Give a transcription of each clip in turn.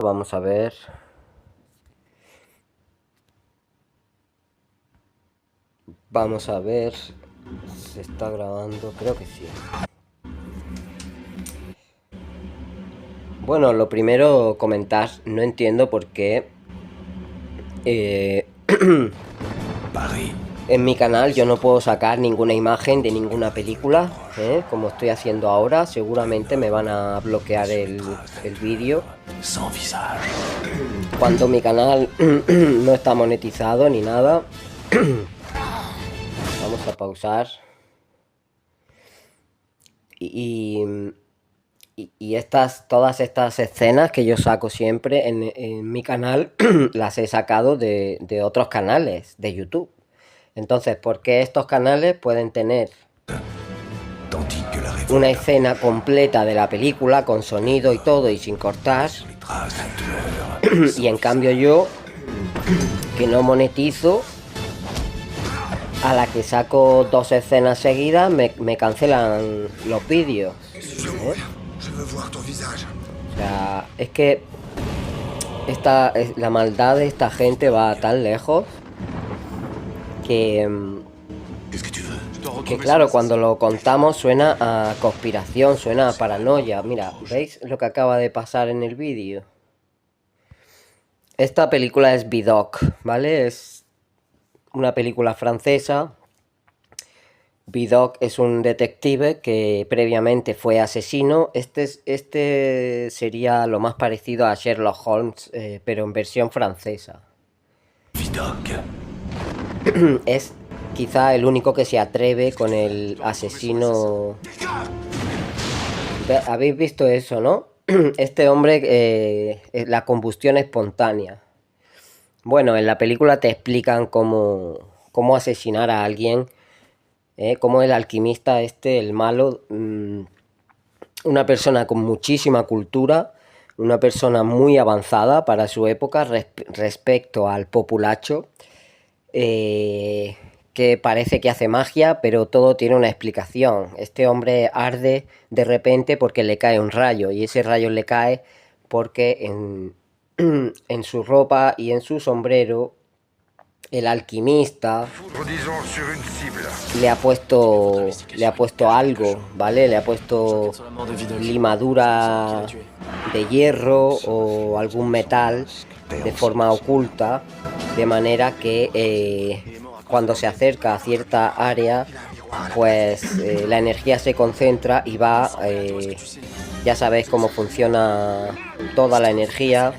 Vamos a ver. Vamos a ver. Se está grabando, creo que sí. Bueno, lo primero comentar, no entiendo por qué en mi canal yo no puedo sacar ninguna imagen de ninguna película, como estoy haciendo ahora. Seguramente me van a bloquear el vídeo cuando mi canal no está monetizado ni nada. Vamos a pausar. Y todas estas escenas que yo saco siempre en mi canal, las he sacado de otros canales de YouTube. Entonces, ¿por qué estos canales pueden tener una escena completa de la película con sonido y todo y sin cortar? Y en cambio yo, que no monetizo, a la que saco 2 escenas seguidas me cancelan los vídeos. O sea, es que la maldad de esta gente va tan lejos que claro, cuando lo contamos suena a conspiración, suena a paranoia. Mira, ¿veis lo que acaba de pasar en el vídeo? Esta película es Vidocq, ¿vale? Es una película francesa. Vidocq es un detective que previamente fue asesino. Este sería lo más parecido a Sherlock Holmes, pero en versión francesa. Es quizá el único que se atreve con el asesino. ¿Habéis visto eso, no? Este hombre, la combustión espontánea. Bueno, en la película te explican cómo asesinar a alguien, cómo el alquimista el malo, una persona con muchísima cultura, una persona muy avanzada para su época respecto al populacho, que parece que hace magia, pero todo tiene una explicación. Este hombre arde de repente porque le cae un rayo, y ese rayo le cae porque en su ropa y en su sombrero el alquimista le ha puesto algo, ¿vale? Le ha puesto limadura de hierro o algún metal de forma oculta, de manera que cuando se acerca a cierta área, pues la energía se concentra y va, ya sabéis cómo funciona toda la energía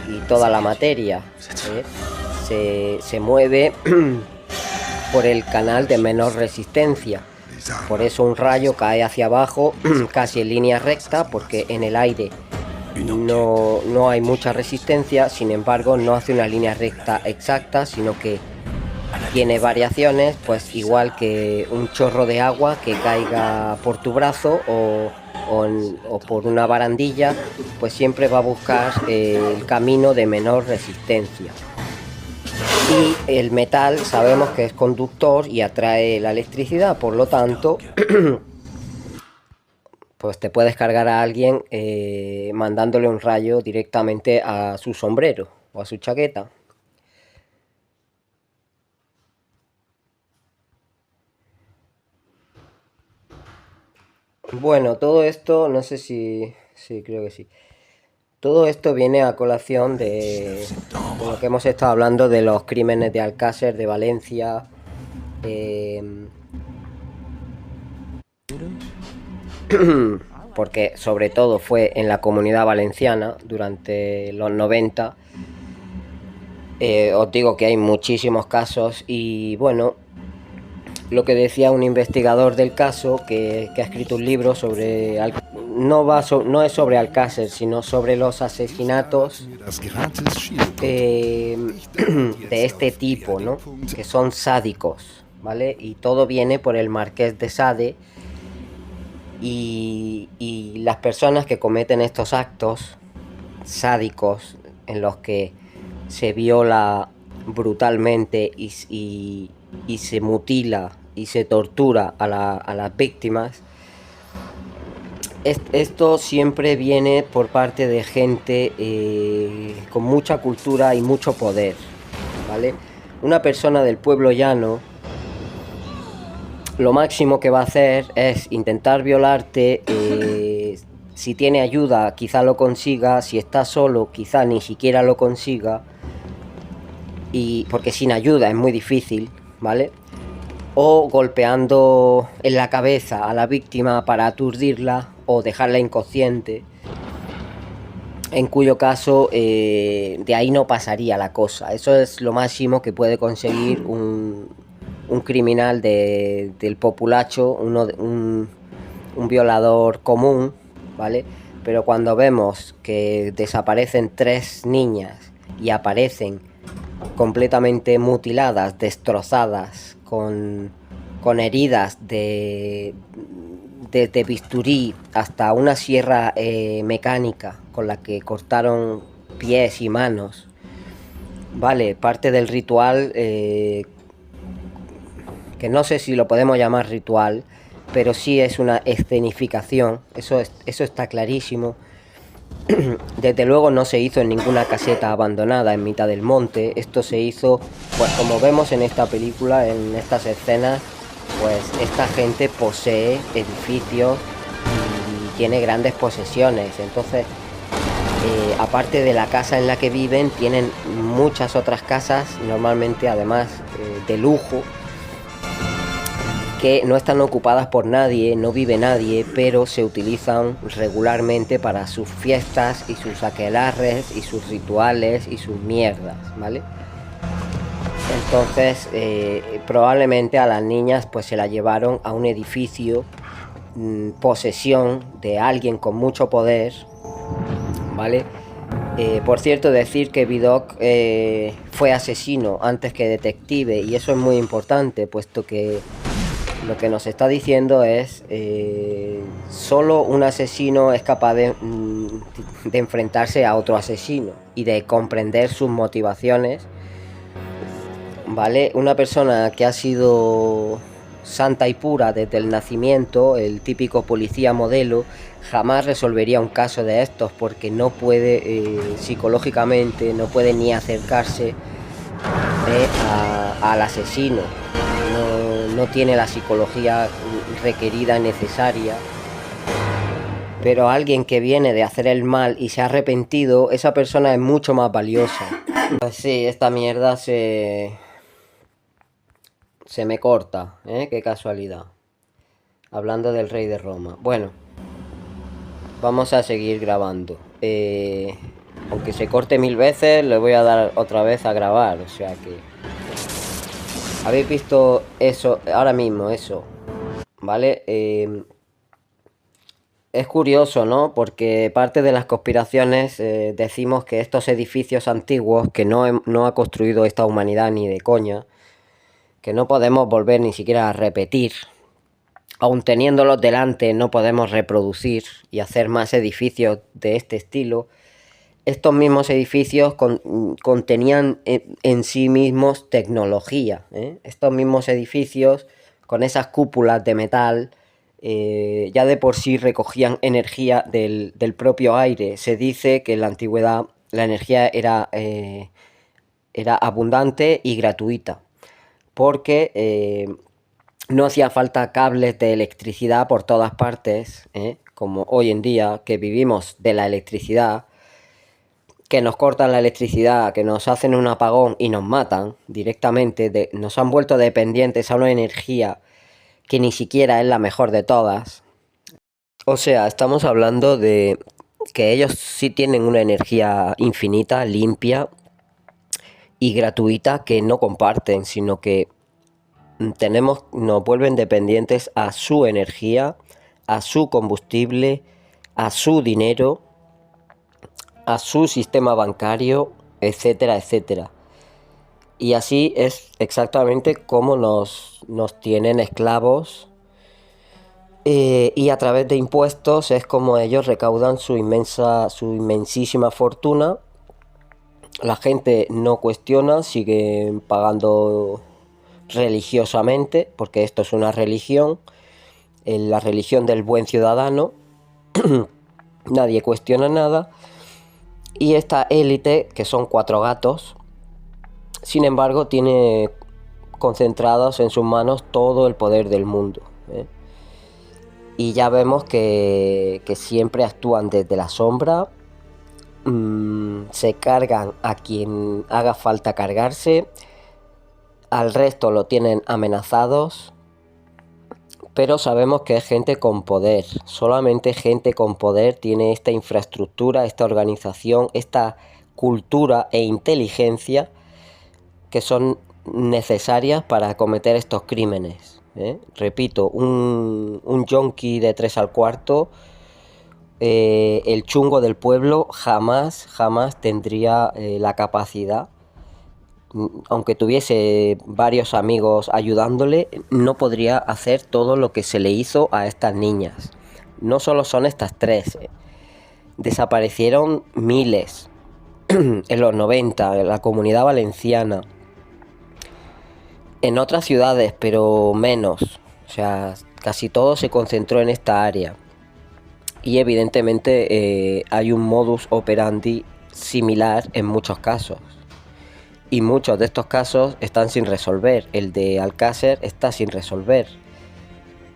y toda la materia, se mueve por el canal de menor resistencia. Por eso un rayo cae hacia abajo casi en línea recta, porque en el aire no hay mucha resistencia. Sin embargo, no hace una línea recta exacta, sino que tiene variaciones, pues igual que un chorro de agua que caiga por tu brazo o por una barandilla, pues siempre va a buscar el camino de menor resistencia. Y el metal sabemos que es conductor y atrae la electricidad, por lo tanto pues te puedes cargar a alguien mandándole un rayo directamente a su sombrero o a su chaqueta. Bueno, todo esto, no sé si... Sí, creo que sí. Todo esto viene a colación de lo que hemos estado hablando de los crímenes de Alcácer, de Valencia. Porque sobre todo fue en la Comunidad Valenciana durante los 90. Os digo que hay muchísimos casos y bueno, lo que decía un investigador del caso que ha escrito un libro sobre... No es sobre Alcácer, sino sobre los asesinatos de este tipo, ¿no? Que son sádicos, ¿vale? Y todo viene por el Marqués de Sade. Y las personas que cometen estos actos sádicos en los que se viola brutalmente y se mutila y se tortura a las víctimas, Esto siempre viene por parte de gente con mucha cultura y mucho poder, ¿vale? Una persona del pueblo llano, lo máximo que va a hacer es intentar violarte. Si tiene ayuda, quizá lo consiga. Si está solo, quizá ni siquiera lo consiga. Y porque sin ayuda es muy difícil, ¿vale? O golpeando en la cabeza a la víctima para aturdirla o dejarla inconsciente, en cuyo caso de ahí no pasaría la cosa. Eso es lo máximo que puede conseguir un criminal del populacho, un violador común, ¿vale? Pero cuando vemos que desaparecen 3 niñas y aparecen completamente mutiladas, destrozadas, con heridas de bisturí hasta una sierra mecánica con la que cortaron pies y manos. Vale, parte del ritual, que no sé si lo podemos llamar ritual, pero sí es una escenificación, eso está clarísimo. Desde luego no se hizo en ninguna caseta abandonada en mitad del monte. Esto se hizo, pues como vemos en esta película, en estas escenas, pues esta gente posee edificios y tiene grandes posesiones. Entonces, aparte de la casa en la que viven, tienen muchas otras casas, normalmente además de lujo, que no están ocupadas por nadie, no vive nadie, pero se utilizan regularmente para sus fiestas y sus aquelarres y sus rituales y sus mierdas, ¿vale? Entonces, probablemente a las niñas pues se las llevaron a un edificio, posesión de alguien con mucho poder, ¿vale? Por cierto, decir que Vidocq fue asesino antes que detective, y eso es muy importante, puesto que lo que nos está diciendo es solo un asesino es capaz de enfrentarse a otro asesino y de comprender sus motivaciones, ¿vale? Una persona que ha sido santa y pura desde el nacimiento, el típico policía modelo, jamás resolvería un caso de estos porque no puede psicológicamente, no puede ni acercarse al asesino. No tiene la psicología requerida, necesaria. Pero alguien que viene de hacer el mal y se ha arrepentido, esa persona es mucho más valiosa. Pues sí, esta mierda se me corta, ¿eh? Qué casualidad. Hablando del rey de Roma. Bueno, vamos a seguir grabando. Aunque se corte 1000 veces, le voy a dar otra vez a grabar. O sea que... ¿Habéis visto eso? Ahora mismo, eso. ¿Vale? Es curioso, ¿no? Porque parte de las conspiraciones decimos que estos edificios antiguos que no ha construido esta humanidad ni de coña, que no podemos volver ni siquiera a repetir, aun teniéndolos delante no podemos reproducir y hacer más edificios de este estilo. Estos mismos edificios contenían en sí mismos tecnología, ¿eh? Estos mismos edificios con esas cúpulas de metal ya de por sí recogían energía del propio aire. Se dice que en la antigüedad la energía era abundante y gratuita, porque no hacía falta cables de electricidad por todas partes, como hoy en día que vivimos de la electricidad, que nos cortan la electricidad, que nos hacen un apagón y nos matan directamente, nos han vuelto dependientes a una energía que ni siquiera es la mejor de todas. O sea, estamos hablando de que ellos sí tienen una energía infinita, limpia y gratuita que no comparten, sino que nos vuelven dependientes a su energía, a su combustible, a su dinero, a su sistema bancario, etcétera, etcétera. Y así es exactamente como nos tienen esclavos, y a través de impuestos es como ellos recaudan su inmensísima fortuna. La gente no cuestiona, sigue pagando religiosamente, porque esto es una religión, la religión del buen ciudadano. Nadie cuestiona nada. Y esta élite, que son 4 gatos, sin embargo, tiene concentrados en sus manos todo el poder del mundo, ¿eh? Y ya vemos que siempre actúan desde la sombra, se cargan a quien haga falta cargarse, al resto lo tienen amenazados, pero sabemos que es gente con poder. Solamente gente con poder tiene esta infraestructura, esta organización, esta cultura e inteligencia que son necesarias para cometer estos crímenes, ¿eh? Repito, un yonki de 3 al cuarto, el chungo del pueblo, jamás tendría la capacidad, aunque tuviese varios amigos ayudándole, no podría hacer todo lo que se le hizo a estas niñas. No solo son estas 3, desaparecieron miles en los 90, en la Comunidad Valenciana, en otras ciudades, pero menos. O sea, casi todo se concentró en esta área. Y evidentemente hay un modus operandi similar en muchos casos. Y muchos de estos casos están sin resolver. El de Alcácer está sin resolver.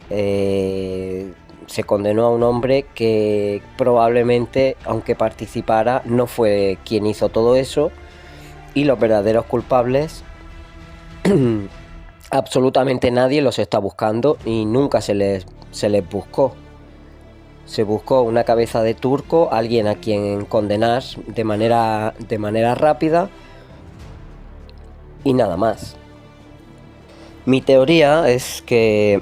Se condenó a un hombre que probablemente, aunque participara, no fue quien hizo todo eso. Y los verdaderos culpables absolutamente nadie los está buscando y nunca se les buscó. Se buscó una cabeza de turco, alguien a quien condenar de manera rápida y nada más. Mi teoría es que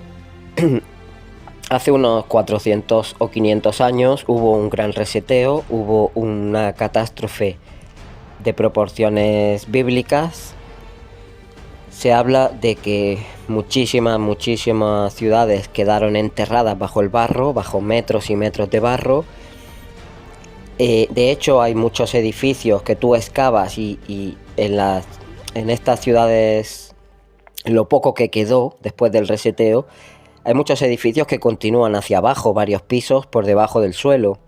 hace unos 400 o 500 años hubo un gran reseteo, hubo una catástrofe de proporciones bíblicas. Se habla de que muchísimas ciudades quedaron enterradas bajo el barro, bajo metros y metros de barro. De hecho, hay muchos edificios que tú excavas y en estas ciudades, lo poco que quedó después del reseteo, hay muchos edificios que continúan hacia abajo, varios pisos por debajo del suelo.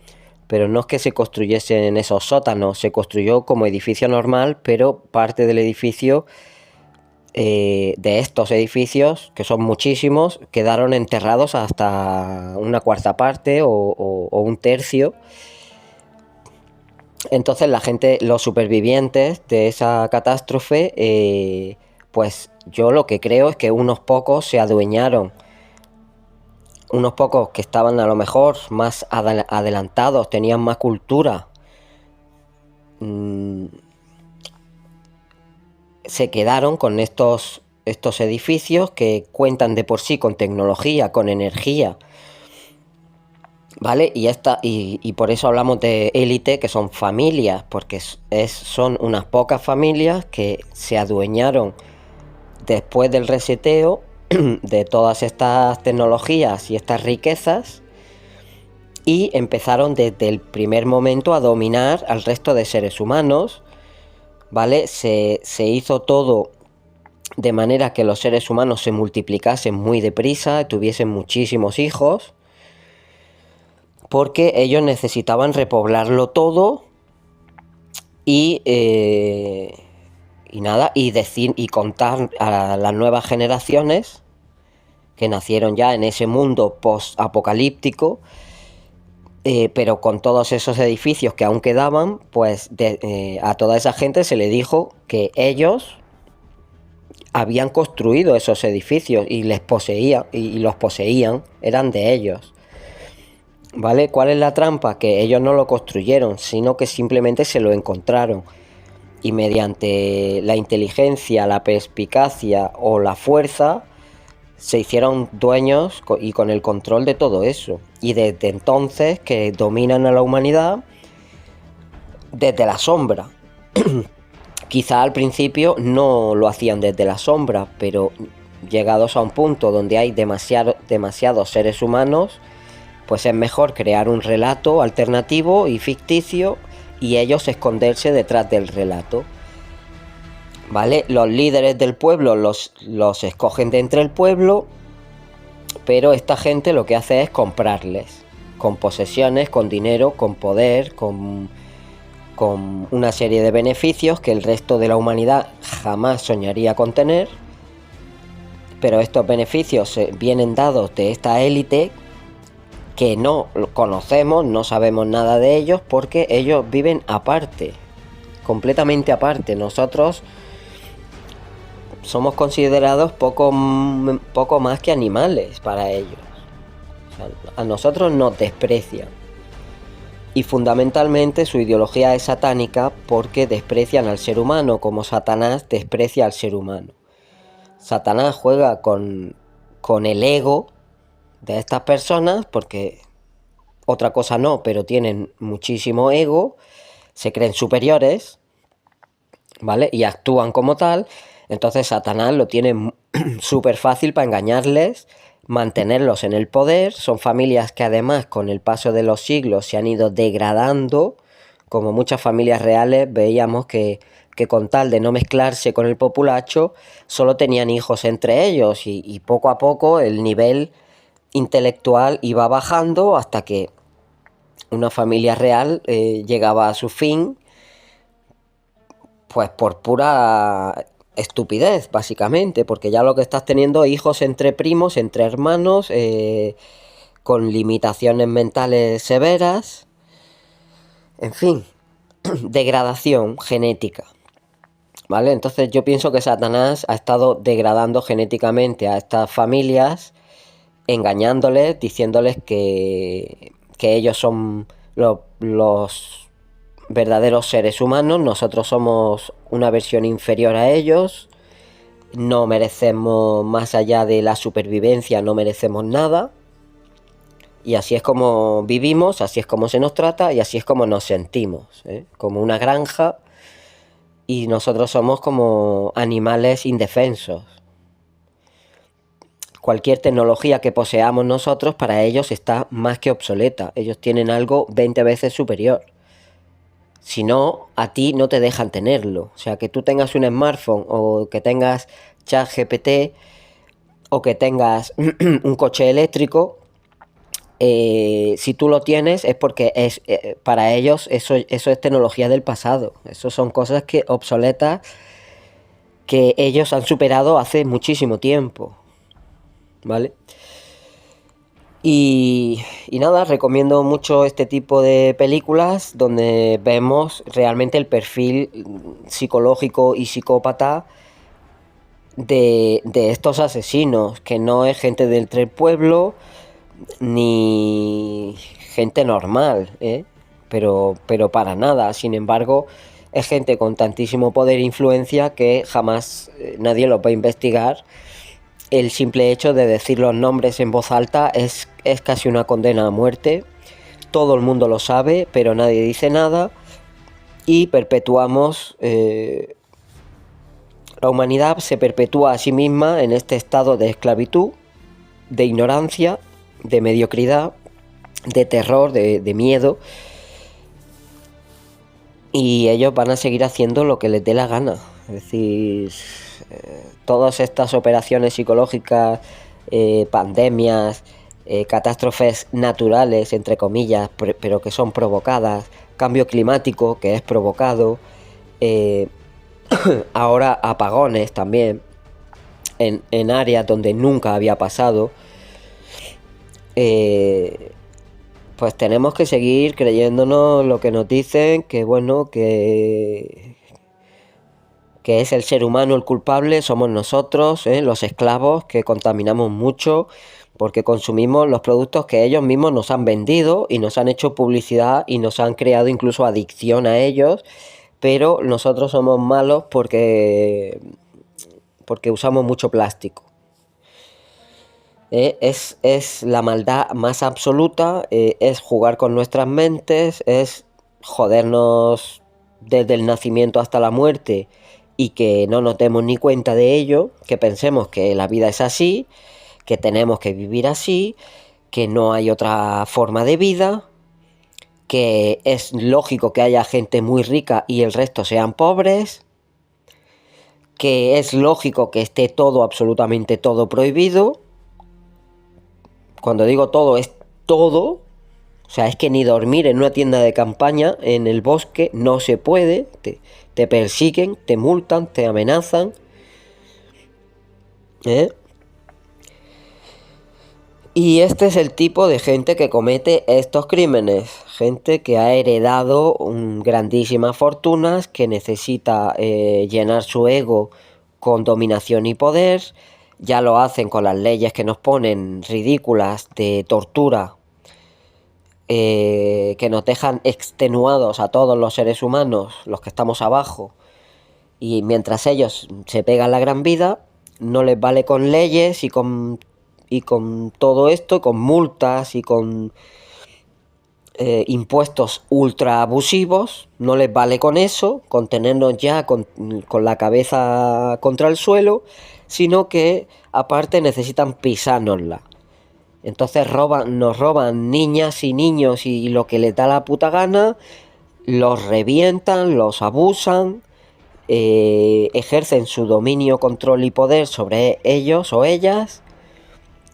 Pero no es que se construyesen en esos sótanos, se construyó como edificio normal, pero parte del edificio, de estos edificios, que son muchísimos, quedaron enterrados hasta una cuarta parte o un tercio. Entonces la gente, los supervivientes de esa catástrofe, pues yo lo que creo es que unos pocos se adueñaron. Unos pocos que estaban a lo mejor más adelantados, tenían más cultura, se quedaron con estos edificios que cuentan de por sí con tecnología, con energía, ¿vale? Y por eso hablamos de élite, que son familias, porque son unas pocas familias que se adueñaron después del reseteo de todas estas tecnologías y estas riquezas y empezaron desde el primer momento a dominar al resto de seres humanos, ¿vale? Se hizo todo de manera que los seres humanos se multiplicasen muy deprisa, tuviesen muchísimos hijos, porque ellos necesitaban repoblarlo todo y nada, y contar a las nuevas generaciones que nacieron ya en ese mundo post-apocalíptico, pero con todos esos edificios que aún quedaban, pues a toda esa gente se le dijo que ellos habían construido esos edificios y les poseían, y los poseían, eran de ellos. ¿Vale? ¿Cuál es la trampa? Que ellos no lo construyeron, sino que simplemente se lo encontraron. Y mediante la inteligencia, la perspicacia o la fuerza, se hicieron dueños y con el control de todo eso. Y desde entonces que dominan a la humanidad desde la sombra. Quizá al principio no lo hacían desde la sombra, pero llegados a un punto donde hay demasiados seres humanos, pues es mejor crear un relato alternativo y ficticio y ellos esconderse detrás del relato. ¿Vale? Los líderes del pueblo los escogen de entre el pueblo, pero esta gente lo que hace es comprarles. con posesiones, con dinero, con poder, con una serie de beneficios que el resto de la humanidad jamás soñaría con tener, pero estos beneficios vienen dados de esta élite que no conocemos, no sabemos nada de ellos porque ellos viven aparte, completamente aparte. Nosotros somos considerados poco más que animales para ellos. O sea, a nosotros nos desprecian. Y fundamentalmente su ideología es satánica porque desprecian al ser humano, como Satanás desprecia al ser humano. Satanás juega con el ego de estas personas porque otra cosa no, pero tienen muchísimo ego, se creen superiores, ¿vale? Y actúan como tal. Entonces Satanás lo tiene súper fácil para engañarles, mantenerlos en el poder. Son familias que además con el paso de los siglos se han ido degradando, como muchas familias reales veíamos que con tal de no mezclarse con el populacho, solo tenían hijos entre ellos y poco a poco el nivel intelectual iba bajando hasta que una familia real llegaba a su fin, pues por pura estupidez, básicamente, porque ya lo que estás teniendo hijos entre primos, entre hermanos, con limitaciones mentales severas, en fin, degradación genética, ¿vale? Entonces yo pienso que Satanás ha estado degradando genéticamente a estas familias, engañándoles, diciéndoles que ellos son los verdaderos seres humanos, nosotros somos una versión inferior a ellos, no merecemos más allá de la supervivencia, no merecemos nada, y así es como vivimos, así es como se nos trata y así es como nos sentimos, como una granja, y nosotros somos como animales indefensos. Cualquier tecnología que poseamos nosotros para ellos está más que obsoleta, ellos tienen algo 20 veces superior. Si no, a ti no te dejan tenerlo. O sea, que tú tengas un smartphone o que tengas ChatGPT o que tengas un coche eléctrico, si tú lo tienes es porque para ellos eso es tecnología del pasado. Eso son cosas obsoletas que ellos han superado hace muchísimo tiempo, ¿vale? Y nada, recomiendo mucho este tipo de películas donde vemos realmente el perfil psicológico y psicópata de estos asesinos, que no es gente del pueblo ni gente normal, pero para nada. Sin embargo, es gente con tantísimo poder e influencia que jamás nadie los va a investigar. El simple hecho de decir los nombres en voz alta es casi una condena a muerte. Todo el mundo lo sabe, pero nadie dice nada. Y perpetuamos... la humanidad se perpetúa a sí misma en este estado de esclavitud, de ignorancia, de mediocridad, de terror, de miedo. Y ellos van a seguir haciendo lo que les dé la gana. Es decir, todas estas operaciones psicológicas, pandemias, catástrofes naturales, entre comillas, pero que son provocadas, cambio climático que es provocado, ahora apagones también, en áreas donde nunca había pasado, pues tenemos que seguir creyéndonos lo que nos dicen, que bueno, que es el ser humano el culpable, somos nosotros, los esclavos, que contaminamos mucho porque consumimos los productos que ellos mismos nos han vendido y nos han hecho publicidad y nos han creado incluso adicción a ellos, pero nosotros somos malos porque usamos mucho plástico. Es la maldad más absoluta, es jugar con nuestras mentes, es jodernos desde el nacimiento hasta la muerte y que no nos demos ni cuenta de ello, que pensemos que la vida es así, que tenemos que vivir así, que no hay otra forma de vida, que es lógico que haya gente muy rica y el resto sean pobres, que es lógico que esté todo, absolutamente todo prohibido. Cuando digo todo, es todo, O sea, es que ni dormir en una tienda de campaña en el bosque no se puede. Te persiguen, te multan, te amenazan. ¿Eh? Y este es el tipo de gente que comete estos crímenes. Gente que ha heredado grandísimas fortunas, que necesita llenar su ego con dominación y poder. Ya lo hacen con las leyes que nos ponen ridículas de tortura, que nos dejan extenuados a todos los seres humanos, los que estamos abajo. Y mientras ellos se pegan la gran vida, no les vale con leyes y con todo esto, con multas y con impuestos ultra abusivos, no les vale con eso, con tenernos ya con la cabeza contra el suelo, sino que aparte necesitan pisárnosla. Entonces nos roban niñas y niños y lo que les da la puta gana, los revientan, los abusan, ejercen su dominio, control y poder sobre ellos o ellas.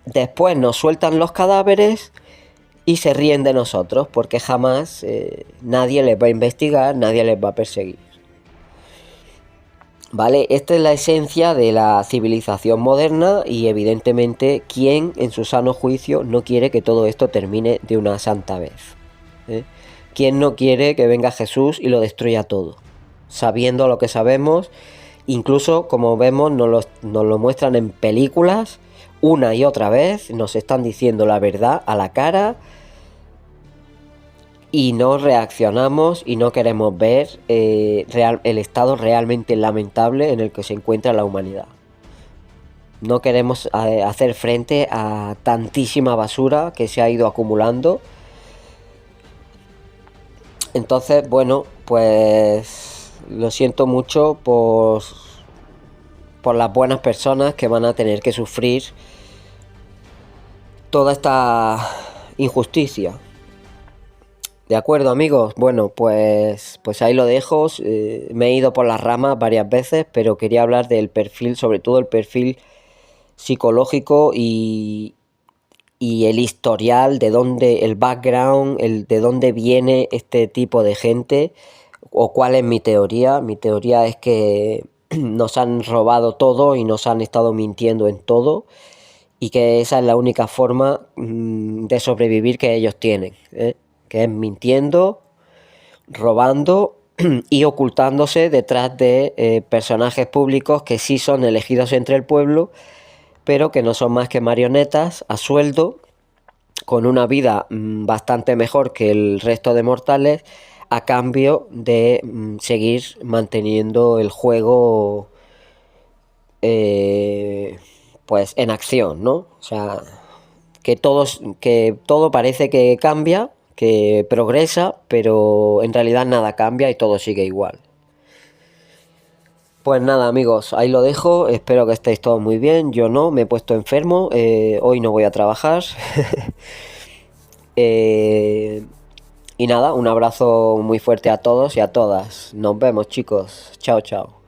Después nos sueltan los cadáveres y se ríen de nosotros porque jamás nadie les va a investigar, nadie les va a perseguir. ¿Vale? Esta es la esencia de la civilización moderna y evidentemente ¿quién en su sano juicio no quiere que todo esto termine de una santa vez? ¿Eh? ¿Quién no quiere que venga Jesús y lo destruya todo? Sabiendo lo que sabemos, incluso como vemos nos lo muestran en películas una y otra vez, nos están diciendo la verdad a la cara y no reaccionamos y no queremos ver el estado realmente lamentable en el que se encuentra la humanidad. No queremos hacer frente a tantísima basura que se ha ido acumulando. Entonces, bueno, pues lo siento mucho por las buenas personas que van a tener que sufrir toda esta injusticia. De acuerdo, amigos. Bueno, pues ahí lo dejo. Me he ido por las ramas varias veces, pero quería hablar del perfil, sobre todo el perfil psicológico y el historial, de dónde, el background, de dónde viene este tipo de gente, o cuál es mi teoría. Mi teoría es que nos han robado todo y nos han estado mintiendo en todo, y que esa es la única forma de sobrevivir que ellos tienen, que es mintiendo, robando y ocultándose detrás de personajes públicos que sí son elegidos entre el pueblo, pero que no son más que marionetas a sueldo, con una vida bastante mejor que el resto de mortales, a cambio de seguir manteniendo el juego pues en acción, ¿no? O sea, que todo parece que cambia, que progresa, pero en realidad nada cambia y todo sigue igual. Pues nada, amigos, ahí lo dejo. Espero que estéis todos muy bien. Yo no, me he puesto enfermo. Hoy no voy a trabajar. Y nada, un abrazo muy fuerte a todos y a todas. Nos vemos, chicos. Chao, chao.